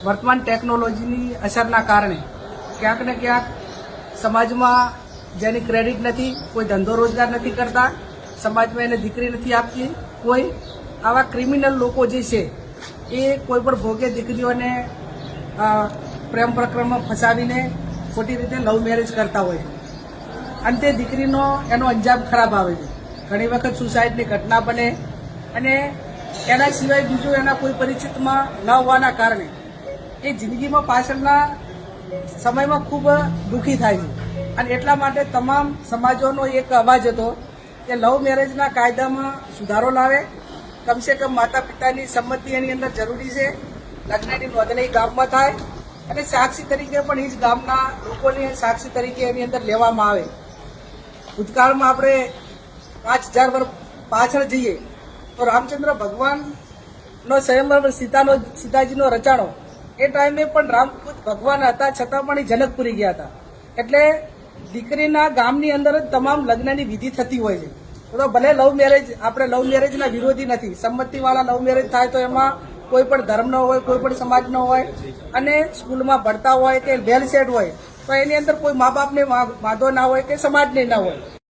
વર્તમાન ટેકનોલોજીની અસરના કારણે ક્યાંક ને ક્યાંક સમાજમાં જેની ક્રેડિટ નથી, કોઈ ધંધો રોજગાર નથી કરતા, સમાજમાં એને દીકરી નથી આપતી, કોઈ આવા ક્રિમિનલ લોકો જે છે એ કોઈ પણ ભોગે દીકરીઓને પ્રેમ પ્રકરણમાં ફસાવીને ખોટી રીતે લવ મેરેજ કરતા હોય છે. અંતે દીકરીનો એનો અંજામ ખરાબ આવે છે. ઘણી વખત સુસાઇડની ઘટના બને અને એના સિવાય બીજું એના કોઈ પરિચિતમાં ન હોવાના કારણે એ જિંદગીમાં પાછળના સમયમાં ખૂબ દુઃખી થાય છે. અને એટલા માટે તમામ સમાજોનો એક અવાજ હતો કે લવ મેરેજના કાયદામાં સુધારો લાવે, કમસે કમ માતા પિતાની સંમતિ એની અંદર જરૂરી છે, લગ્નની નોંધણી ગામમાં થાય અને સાક્ષી તરીકે પણ એ જ ગામના લોકોને સાક્ષી તરીકે એની અંદર લેવામાં આવે. ભૂતકાળમાં આપણે 5000 વર્ષ પાછળ જઈએ તો રામચંદ્ર ભગવાનનો સ્વયંવર સીતાજીનો રચાણો એ ટાઈમે પણ રામ ખુદ ભગવાન હતા, છતાં પણ એ જનકપુરી ગયા હતા. એટલે દીકરીના ગામની અંદર જ તમામ લગ્નની વિધિ થતી હોય છે. તો ભલે લવ મેરેજ, આપણે લવ મેરેજના વિરોધી નથી, સંમતિવાળા લવ મેરેજ થાય તો એમાં કોઈ પણ ધર્મનો હોય, કોઈ પણ સમાજનો હોય અને સ્કૂલમાં ભણતા હોય કે વેલ સેટ હોય તો એની અંદર કોઈ મા બાપને વાંધો ના હોય કે સમાજને ના હોય.